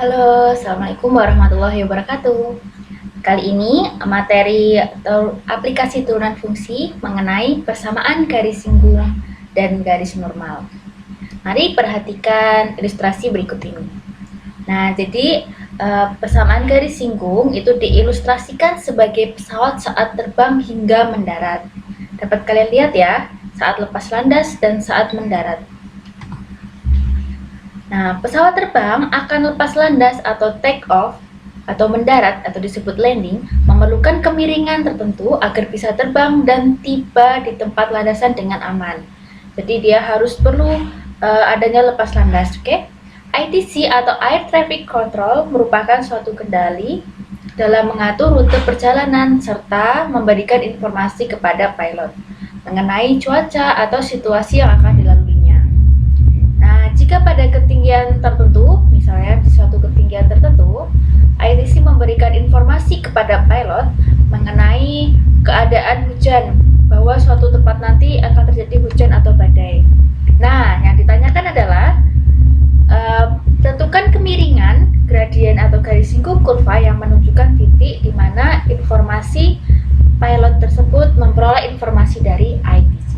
Halo, Assalamualaikum warahmatullahi wabarakatuh. Kali ini materi atau aplikasi turunan fungsi mengenai persamaan garis singgung dan garis normal. Mari perhatikan ilustrasi berikut ini. Nah, jadi persamaan garis singgung itu diilustrasikan sebagai pesawat saat terbang hingga mendarat. Dapat kalian lihat ya, saat lepas landas dan saat mendarat. Nah, pesawat terbang akan lepas landas atau take off atau mendarat atau disebut landing memerlukan kemiringan tertentu agar bisa terbang dan tiba di tempat landasan dengan aman. Jadi dia harus perlu adanya lepas landas, oke? ITC atau Air Traffic Control merupakan suatu kendali dalam mengatur rute perjalanan serta memberikan informasi kepada pilot mengenai cuaca atau situasi yang akan dilaluinya. Nah, jika pada ketinggian tertentu, misalnya di suatu ketinggian tertentu, ITC memberikan informasi kepada pilot mengenai keadaan hujan, bahwa suatu tempat nanti akan terjadi hujan atau badai. Nah, yang ditanyakan adalah tentukan kemiringan, gradien atau garis singgung kurva yang menunjukkan titik di mana informasi pilot tersebut memperoleh informasi dari ITC.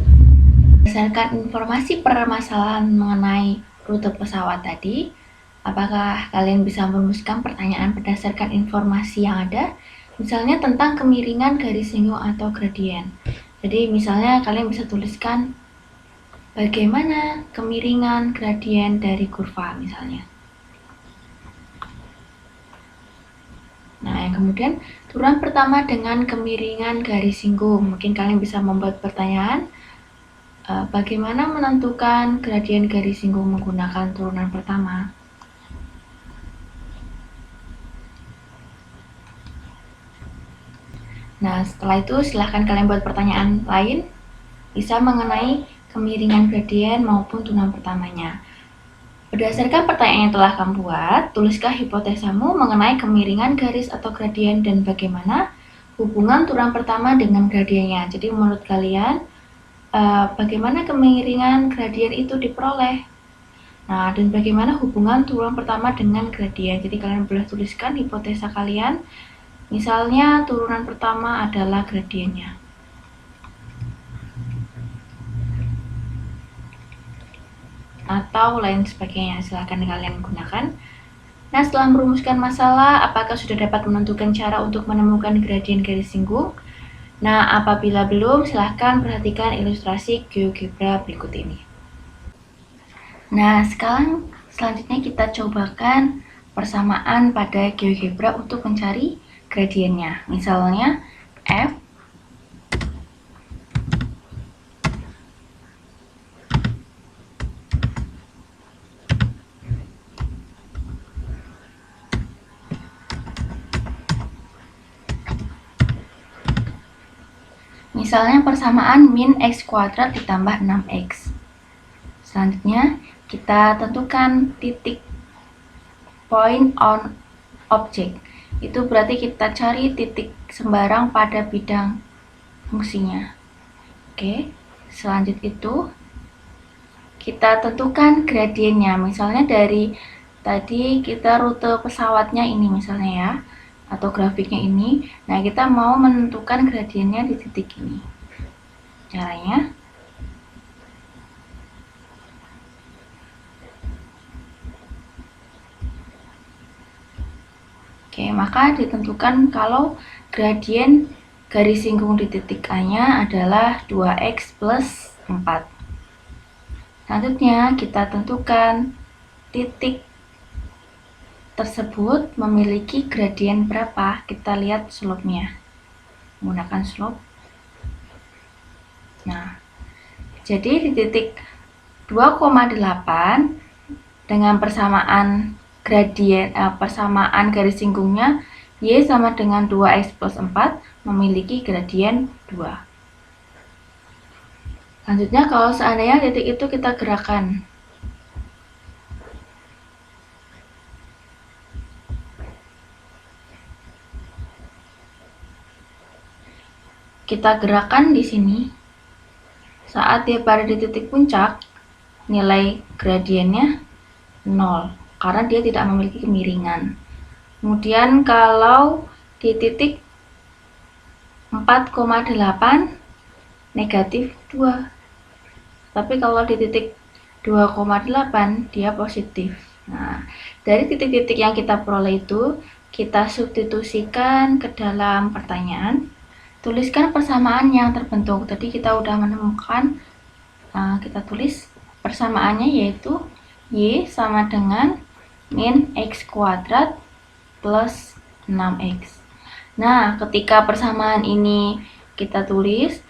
Berdasarkan informasi permasalahan mengenai rute pesawat tadi, apakah kalian bisa merumuskan pertanyaan berdasarkan informasi yang ada? Misalnya tentang kemiringan garis singgung atau gradien. Jadi misalnya kalian bisa tuliskan bagaimana kemiringan gradien dari kurva misalnya. Nah, yang kemudian turunan pertama dengan kemiringan garis singgung. Mungkin kalian bisa membuat pertanyaan, bagaimana menentukan gradien garis singgung menggunakan turunan pertama? Nah, setelah itu silahkan kalian buat pertanyaan lain, bisa mengenai kemiringan gradien maupun turunan pertamanya. Berdasarkan pertanyaan yang telah kamu buat, tuliskan hipotesamu mengenai kemiringan garis atau gradien dan bagaimana hubungan turunan pertama dengan gradiennya. Jadi menurut kalian, bagaimana kemiringan gradien itu diperoleh? Nah, dan bagaimana hubungan turunan pertama dengan gradien? Jadi kalian boleh tuliskan hipotesa kalian. Misalnya turunan pertama adalah gradiennya. Atau lain sebagainya, silahkan kalian gunakan. Nah, setelah merumuskan masalah, apakah sudah dapat menentukan cara untuk menemukan gradien garis singgung? Nah, apabila belum, silahkan perhatikan ilustrasi GeoGebra berikut ini. Nah, sekarang selanjutnya kita cobakan persamaan pada GeoGebra untuk mencari gradiennya. Misalnya F misalnya persamaan min x kuadrat ditambah 6x. Selanjutnya kita tentukan titik point on object. Itu berarti kita cari titik sembarang pada bidang fungsinya. Oke, selanjut itu kita tentukan gradiennya. Misalnya dari tadi kita rute pesawatnya ini misalnya ya, atau grafiknya ini. Nah, kita mau menentukan gradiennya di titik ini. Caranya, oke, maka ditentukan kalau gradien garis singgung di titik A-nya adalah 2x plus 4. Selanjutnya kita tentukan titik tersebut memiliki gradien berapa. Kita lihat slope-nya menggunakan slope. Nah, jadi di titik 2,8 dengan persamaan persamaan garis singgungnya Y sama dengan 2x plus 4 memiliki gradien 2. Selanjutnya kalau seandainya titik itu kita gerakkan, di sini, saat dia berada di titik puncak, nilai gradiennya 0 karena dia tidak memiliki kemiringan. Kemudian kalau di titik 4,8 negatif 2. Tapi kalau di titik 2,8 dia positif. Nah, dari titik-titik yang kita peroleh itu, kita substitusikan ke dalam pertanyaan. Tuliskan persamaan yang terbentuk. Tadi kita udah menemukan, kita tulis persamaannya yaitu Y sama dengan min X kuadrat plus 6X. Nah, ketika persamaan ini kita tulis,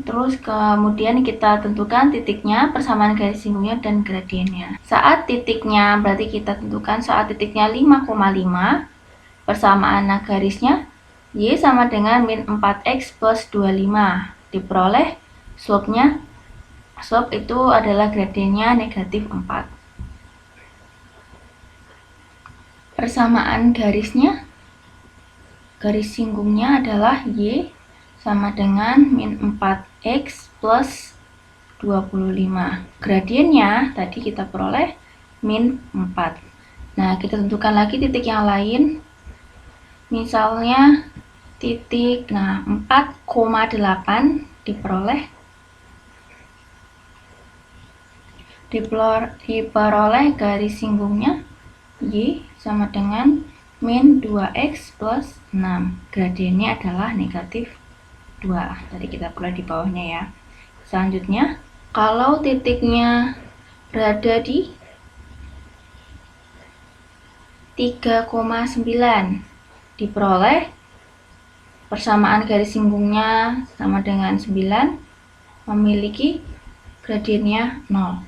terus kemudian kita tentukan titiknya, persamaan garis singgungnya, dan gradiennya. Saat titiknya, berarti kita tentukan saat titiknya 5,5, persamaan garisnya Y sama dengan min 4X plus 25. Diperoleh slope-nya, slope itu adalah gradiennya negatif 4. Persamaan garisnya, garis singgungnya adalah Y sama dengan min 4X plus 25. Gradiennya tadi kita peroleh min 4. Nah, kita tentukan lagi titik yang lain. Misalnya titik 4,8 diperoleh garis singgungnya Y sama dengan min 2X plus 6. Gradiennya adalah negatif 2. Tadi kita peroleh di bawahnya ya. Selanjutnya, kalau titiknya berada di 3,9, diperoleh persamaan garis singgungnya sama dengan 9, memiliki gradiennya 0.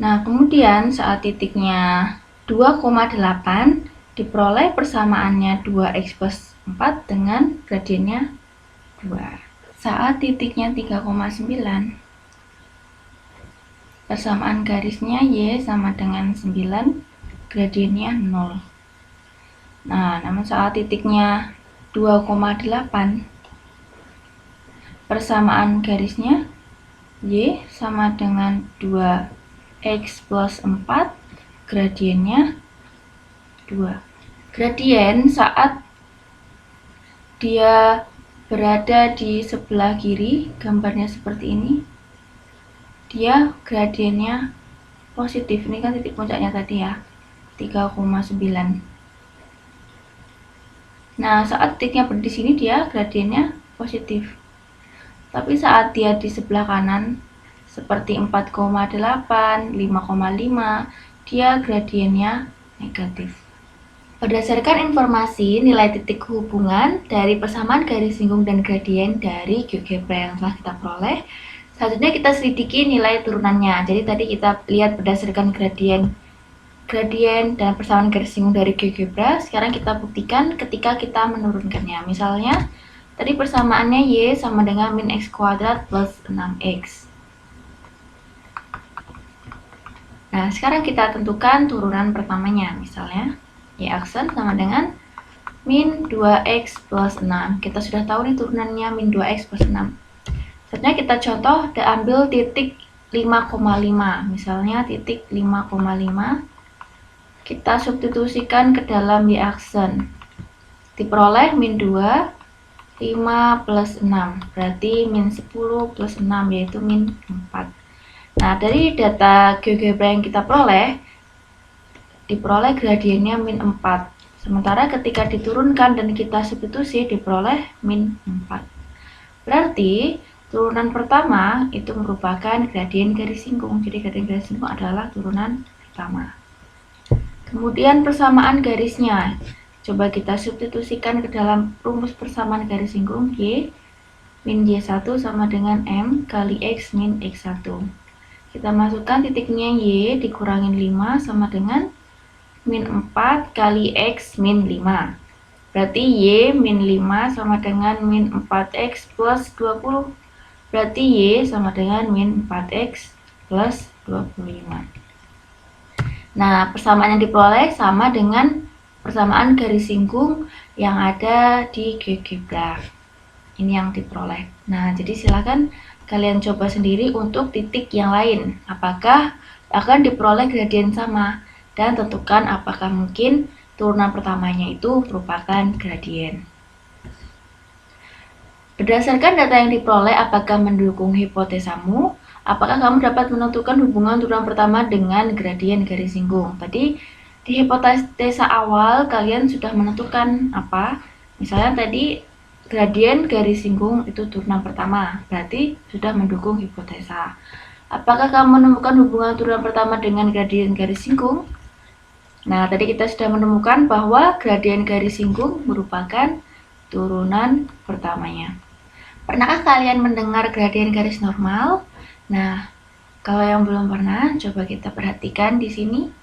Nah, kemudian saat titiknya 2,8, diperoleh persamaannya 2X plus 4 dengan gradiennya 2. Saat titiknya 3,9, persamaan garisnya Y sama dengan 9, gradiennya 0. Nah, namun saat titiknya 2,8, persamaan garisnya Y sama dengan 2X plus 4, gradiennya 2. Gradien saat dia berada di sebelah kiri, gambarnya seperti ini, dia gradiennya positif. Ini kan titik puncaknya tadi ya, 3,9. Nah, saat titiknya berada di sini dia gradiennya positif. Tapi saat dia di sebelah kanan seperti 4,8, 5,5, dia gradiennya negatif. Berdasarkan informasi nilai titik hubungan dari persamaan garis singgung dan gradien dari GeoGebra yang telah kita peroleh, selanjutnya kita selidiki nilai turunannya. Jadi tadi kita lihat berdasarkan gradien dan persamaan garis singgung dari GeoGebra. Sekarang kita buktikan ketika kita menurunkannya. Misalnya tadi persamaannya Y sama dengan min X kuadrat plus 6X. Nah, sekarang kita tentukan turunan pertamanya. Misalnya Y aksen sama dengan min 2X plus 6. Kita sudah tahu nih turunannya min 2X plus 6. Selanjutnya kita contoh, ambil titik 5,5. Misalnya titik 5,5. Kita substitusikan ke dalam Y aksen. Diperoleh min 2, 5 plus 6. Berarti min 10 plus 6, yaitu min 4. Nah, dari data GeoGebra yang kita peroleh, diperoleh gradiennya min 4. Sementara ketika diturunkan dan kita substitusi, diperoleh min 4. Berarti turunan pertama itu merupakan gradien garis singgung. Jadi gradien garis singgung adalah turunan pertama. Kemudian persamaan garisnya, coba kita substitusikan ke dalam rumus persamaan garis singgung. Y min Y1 sama dengan M kali X min X1. Kita masukkan titiknya Y dikurangin 5 sama dengan min 4 kali X min 5. Berarti Y min 5 sama dengan min 4X plus 20. Berarti Y sama dengan min 4X plus 25. Nah, persamaan yang diperoleh sama dengan persamaan garis singgung yang ada di GeoGebra. Ini yang diperoleh. Nah, jadi silakan kalian coba sendiri untuk titik yang lain. Apakah akan diperoleh gradien sama? dan tentukan apakah mungkin turunan pertamanya itu merupakan gradien. Berdasarkan data yang diperoleh, apakah mendukung hipotesamu? Apakah kamu dapat menentukan hubungan turunan pertama dengan gradien garis singgung? Tadi di hipotesa awal kalian sudah menentukan apa? Misalnya tadi gradien garis singgung itu turunan pertama, berarti sudah mendukung hipotesa. Apakah kamu menemukan hubungan turunan pertama dengan gradien garis singgung? Nah, tadi kita sudah menemukan bahwa gradien garis singgung merupakan turunan pertamanya. Pernahkah kalian mendengar gradien garis normal? Nah, kalau yang belum pernah, coba kita perhatikan di sini.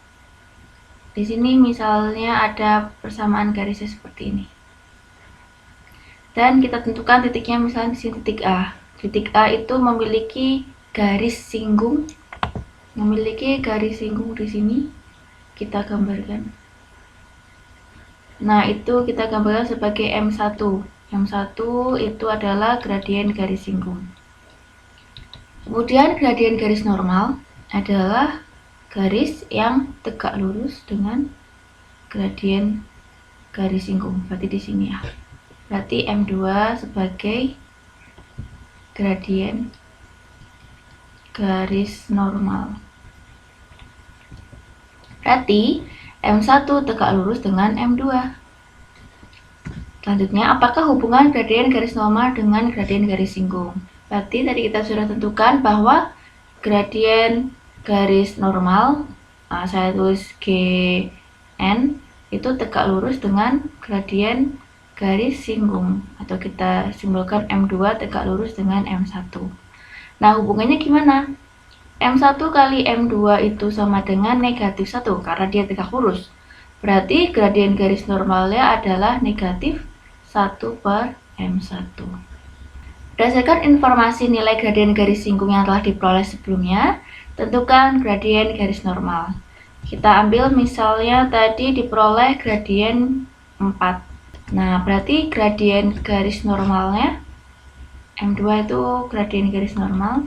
Di sini misalnya ada persamaan garisnya seperti ini. Dan kita tentukan titiknya, misalnya di sini titik A. Titik A itu memiliki garis singgung. Memiliki garis singgung di sini. Kita gambarkan. Nah, itu kita gambarkan sebagai M1. M1 itu adalah gradien garis singgung. Kemudian gradien garis normal adalah garis yang tegak lurus dengan gradien garis singgung. Berarti di sini ya. Berarti M2 sebagai gradien garis normal. Berarti M1 tegak lurus dengan M2. Selanjutnya, apakah hubungan gradien garis normal dengan gradien garis singgung? Berarti tadi kita sudah tentukan bahwa gradien garis normal, saya tulis GN, itu tegak lurus dengan gradien garis singgung, atau kita simbolkan M2 tegak lurus dengan M1. Nah, hubungannya gimana? M1 kali M2 itu sama dengan negatif 1 karena dia tegak lurus. Berarti gradien garis normalnya adalah negatif 1 per M1. Berdasarkan informasi nilai gradien garis singgung yang telah diperoleh sebelumnya, tentukan gradien garis normal. Kita ambil misalnya tadi diperoleh gradien 4. Nah, berarti gradien garis normalnya M2 itu gradien garis normal,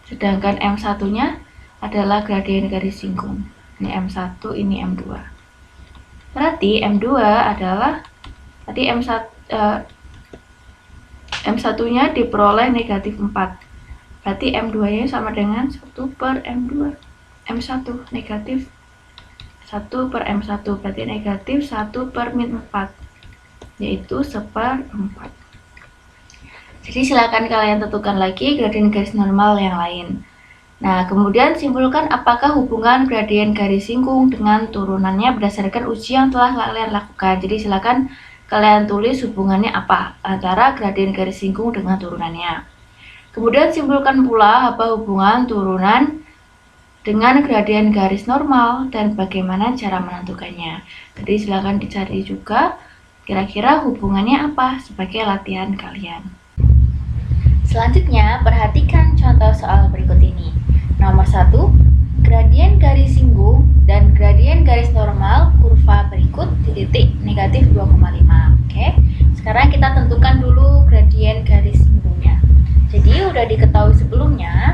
sedangkan M1-nya adalah gradien garis singgung. Ini M1, ini M2. Berarti M2 adalah tadi M1-nya diperoleh negatif 4. Berarti M2-nya sama dengan 1 per M2. M1 negatif 1 per M1. Berarti negatif 1 per min 4. Yaitu 1/4. Jadi silakan kalian tentukan lagi gradien garis normal yang lain. Nah, kemudian simpulkan apakah hubungan gradien garis singgung dengan turunannya berdasarkan uji yang telah kalian lakukan. Jadi silakan kalian tulis hubungannya apa antara gradien garis singgung dengan turunannya. Kemudian simpulkan pula apa hubungan turunan dengan gradien garis normal dan bagaimana cara menentukannya. Jadi silakan dicari juga kira-kira hubungannya apa sebagai latihan kalian. Selanjutnya, perhatikan contoh soal berikut ini. Nomor 1, gradien garis singgung dan gradien garis normal kurva berikut di titik negatif 2,5. Oke, sekarang kita tentukan dulu gradien garis singgungnya. Jadi udah diketahui sebelumnya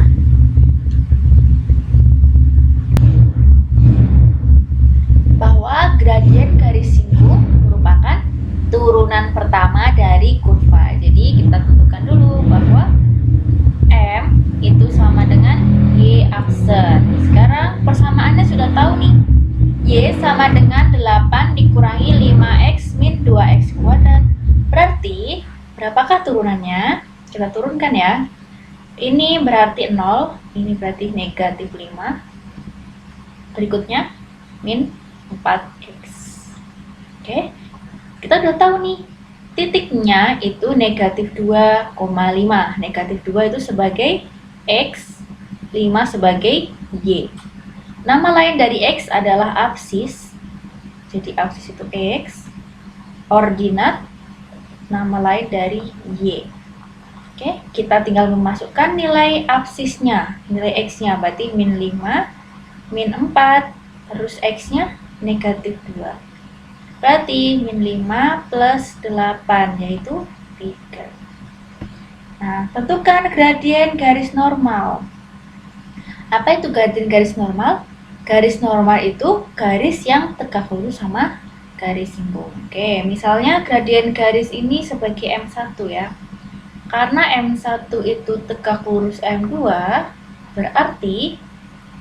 bahwa gradien garis singgung merupakan turunan pertama dari kurva. Jadi kita tentukan dulu bahwa M itu sama dengan Y aksen. Sekarang persamaannya sudah tahu nih. Y sama dengan 8 dikurangi 5X min 2X kuadrat. Berarti, berapakah turunannya? Kita turunkan ya. Ini berarti 0, ini berarti negatif 5. Berikutnya, min 4X. Oke, kita udah tahu nih. Titiknya itu negatif 2,5. Negatif 2 itu sebagai X, 5 sebagai Y. Nama lain dari X adalah absis. Jadi absis itu X. Ordinat, nama lain dari Y. Oke, kita tinggal memasukkan nilai absisnya, nilai X-nya, berarti min 5, min 4, terus X-nya negatif 2. Berarti min 5 plus 8, yaitu 3. Nah, tentukan gradien garis normal. Apa itu gradien garis normal? Garis normal itu garis yang tegak lurus sama garis singgung. Oke, misalnya gradien garis ini sebagai M1 ya. Karena M1 itu tegak lurus M2, berarti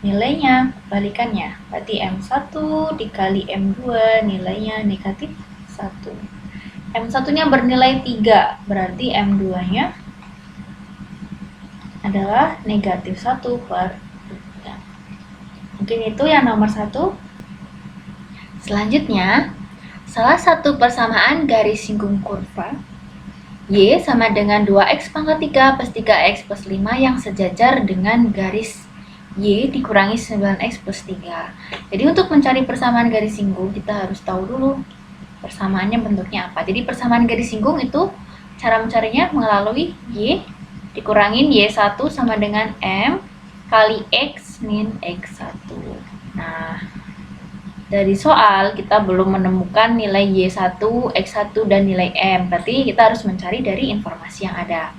nilainya balikannya. Berarti M1 dikali M2 nilainya negatif 1. M1-nya bernilai 3, berarti M2-nya adalah negatif 1 per 3. Mungkin itu yang nomor 1. Selanjutnya, salah satu persamaan garis singgung kurva Y sama dengan 2x pangkat 3 plus 3x plus 5 yang sejajar dengan garis Y dikurangi 9x plus 3. Jadi untuk mencari persamaan garis singgung, kita harus tahu dulu persamaannya bentuknya apa. Jadi persamaan garis singgung itu cara mencarinya melalui Y dikurangin Y1 sama dengan M kali X min X1. Nah, dari soal kita belum menemukan nilai Y1, X1, dan nilai M. Berarti kita harus mencari dari informasi yang ada.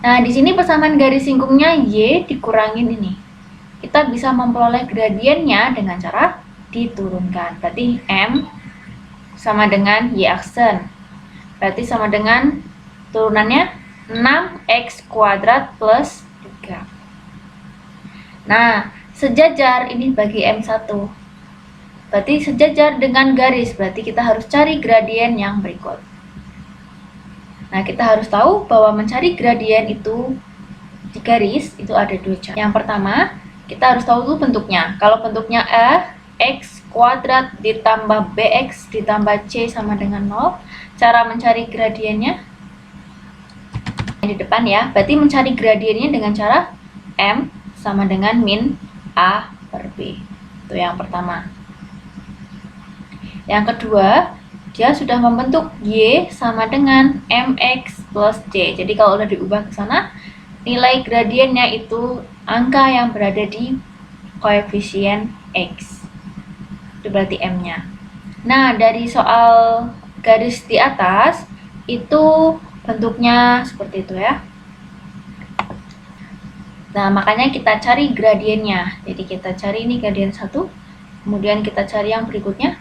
Nah, di sini persamaan garis singgungnya Y dikurangin ini. Kita bisa memperoleh gradiennya dengan cara diturunkan. Berarti M sama dengan Y aksen. Berarti sama dengan turunannya 6x kuadrat plus 3. Nah, sejajar ini bagi M1. Berarti sejajar dengan garis. Berarti kita harus cari gradien yang berikut. Nah, kita harus tahu bahwa mencari gradien itu di garis itu ada 2 cara. Yang pertama, kita harus tahu dulu bentuknya. Kalau bentuknya x kuadrat ditambah bx ditambah c sama dengan 0. Cara mencari gradiennya di depan ya. Berarti mencari gradiennya dengan cara M sama dengan min A per B. Itu yang pertama. Yang kedua, dia sudah membentuk Y sama dengan MX plus C. Jadi kalau udah diubah ke sana, nilai gradiennya itu angka yang berada di koefisien X. Itu berarti M-nya. Nah, dari soal garis di atas, itu bentuknya seperti itu ya. Nah, makanya kita cari gradiennya. Jadi kita cari ini gradien 1, kemudian kita cari yang berikutnya.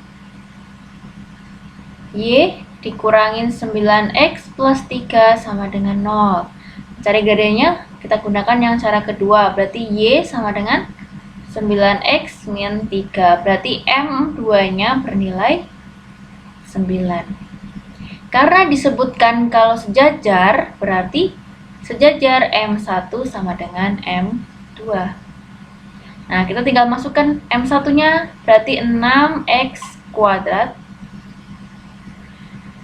Y dikurangin 9x plus 3 sama dengan 0. Cari gradiennya, kita gunakan yang cara kedua. Berarti Y sama dengan 9x min 3. Berarti M2-nya bernilai 9. Karena disebutkan kalau sejajar, berarti sejajar M1 sama dengan M2. Nah, kita tinggal masukkan M1-nya, berarti 6x kuadrat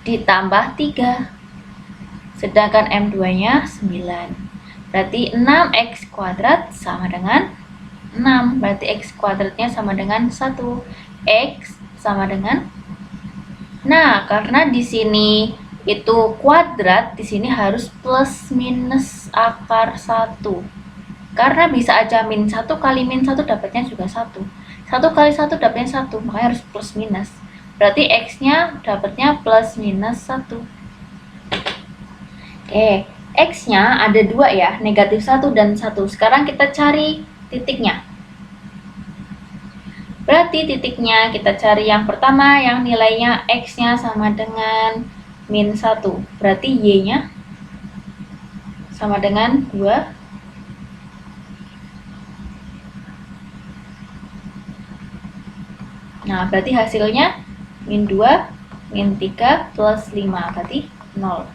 ditambah 3. Sedangkan M2-nya 9. Berarti 6x kuadrat sama dengan 6. Berarti x kuadratnya sama dengan 1. X sama dengan. Nah, karena di sini itu kuadrat, di sini harus plus minus akar 1. Karena bisa aja min 1 kali min 1 dapatnya juga 1. 1 kali 1 dapatnya 1, makanya harus plus minus. Berarti X-nya dapatnya plus minus 1. Oke, X-nya ada 2 ya, negatif 1 dan 1. Sekarang kita cari titiknya. Berarti titiknya kita cari yang pertama yang nilainya X-nya sama dengan min 1. Berarti Y-nya sama dengan 2. Nah, berarti hasilnya min 2, min 3, plus 5. Berarti 0.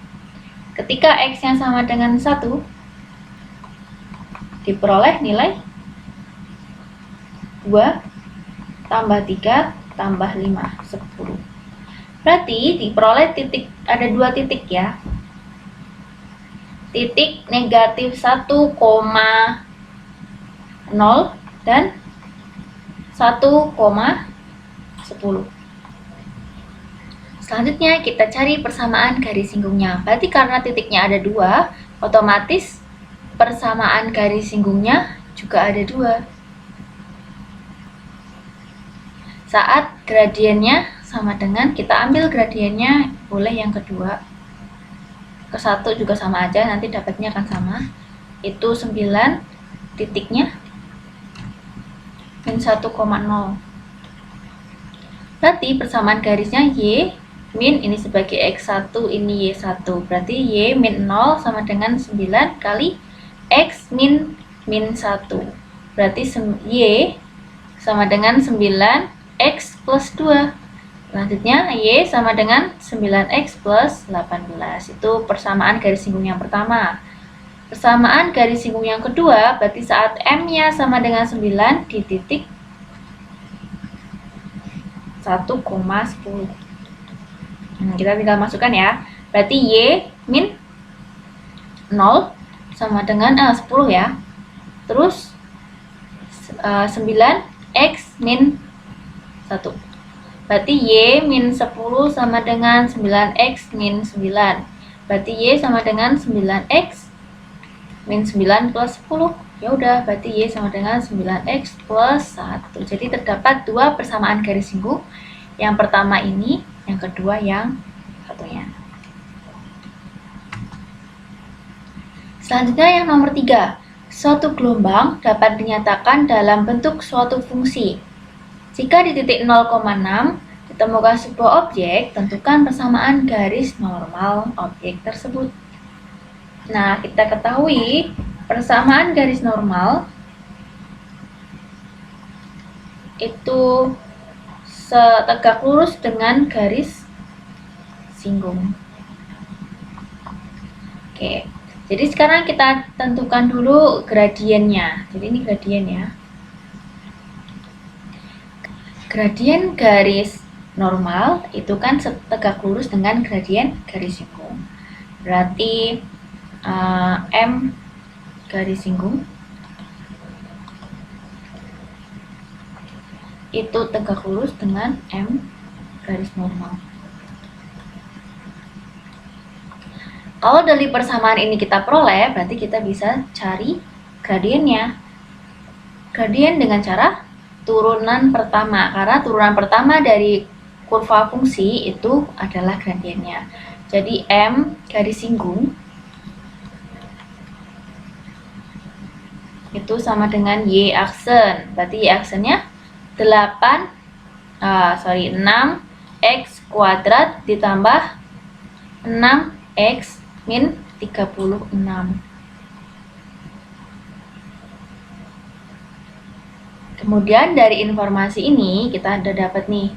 Ketika X-nya sama dengan 1, diperoleh nilai 2 tambah 3 tambah 5, 10. Berarti diperoleh titik, ada 2 titik ya. Titik negatif 1,0 dan 1,10. Selanjutnya kita cari persamaan garis singgungnya. Berarti karena titiknya ada 2, otomatis persamaan garis singgungnya juga ada 2. Saat gradiennya sama dengan, kita ambil gradiennya, boleh yang kedua. Ke 1 juga sama aja, nanti dapatnya akan sama. Itu 9 titiknya. min 1,0. Berarti persamaan garisnya Y min ini sebagai X1, ini Y1. Berarti Y min 0 sama dengan 9 kali X min 1. Berarti Y sama dengan 9X plus 2. Selanjutnya Y sama dengan 9X plus 18. Itu persamaan garis singgung yang pertama. Persamaan garis singgung yang kedua, berarti saat M-nya sama dengan 9 di titik 1,10. Kita tinggal masukkan ya. Berarti Y min 0 sama dengan 10 ya. Terus 9X min 1. Berarti Y min 10 sama dengan 9X min 9. Berarti Y sama dengan 9X min 9 plus 10. Ya udah, berarti Y sama dengan 9X plus 1. Jadi terdapat dua persamaan garis singgung. Yang pertama ini, yang kedua yang satunya. Selanjutnya yang nomor 3. Suatu gelombang dapat dinyatakan dalam bentuk suatu fungsi. Jika di titik 0,6 ditemukan sebuah objek, tentukan persamaan garis normal objek tersebut. Nah, kita ketahui persamaan garis normal itu tegak lurus dengan garis singgung. Oke, jadi sekarang kita tentukan dulu gradiennya. Jadi ini gradien ya. Gradien garis normal itu kan tegak lurus dengan gradien garis singgung. Berarti M garis singgung itu tegak lurus dengan M garis normal. Kalau dari persamaan ini kita peroleh, berarti kita bisa cari gradiennya. Gradien dengan cara turunan pertama, karena turunan pertama dari kurva fungsi itu adalah gradiennya. Jadi M garis singgung itu sama dengan Y aksen. Berarti Y aksennya 6x kuadrat ditambah 6x min 36. Kemudian dari informasi ini kita udah dapat nih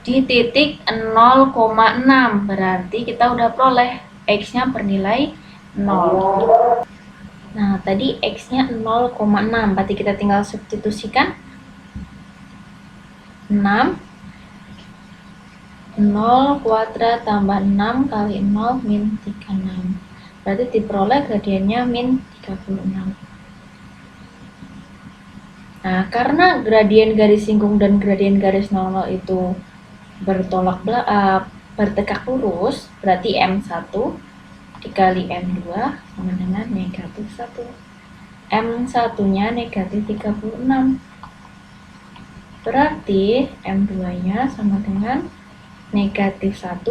di titik 0,6, berarti kita udah peroleh X-nya bernilai 0. Nah, tadi X-nya 0,6, berarti kita tinggal substitusikan 6, 0 kuadrat tambah 6 kali 0 min 36. Berarti diperoleh gradiennya min 36. Nah, karena gradien garis singgung dan gradien garis normal itu bertegak lurus, berarti M1 dikali M2 sama dengan negatif 1. M1-nya negatif 36. Berarti M2-nya sama dengan negatif 1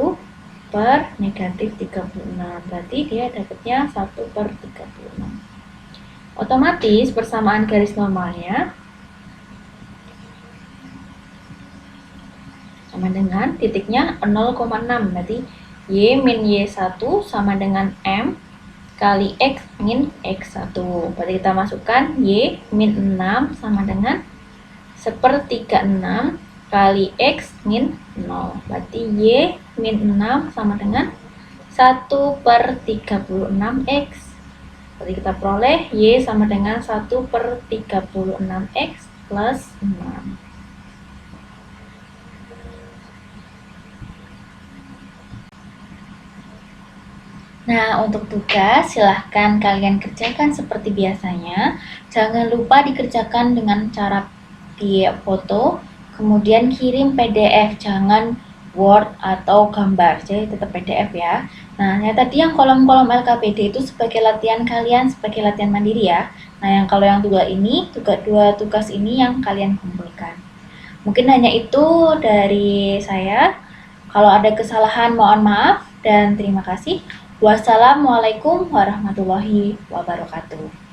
per negatif 36. Berarti dia dapatnya 1 per 36. Otomatis persamaan garis normalnya sama dengan titiknya 0,6. Berarti Y min Y1 sama dengan M kali X min X1. Berarti kita masukkan Y min 6 sama dengan 1/36 kali X min 0. Berarti Y min 6 sama dengan 1/36X. Berarti kita peroleh Y sama dengan 1/36X plus 6. Nah, untuk tugas silahkan kalian kerjakan seperti biasanya. Jangan lupa dikerjakan dengan cara via foto, kemudian kirim PDF, jangan Word atau gambar, jadi tetap PDF ya. Nah, tadi yang kolom-kolom LKPD itu sebagai latihan kalian, sebagai latihan mandiri ya. Nah, yang kalau yang dua tugas ini yang kalian kumpulkan. Mungkin hanya itu dari saya. Kalau ada kesalahan mohon maaf dan terima kasih. Wassalamualaikum warahmatullahi wabarakatuh.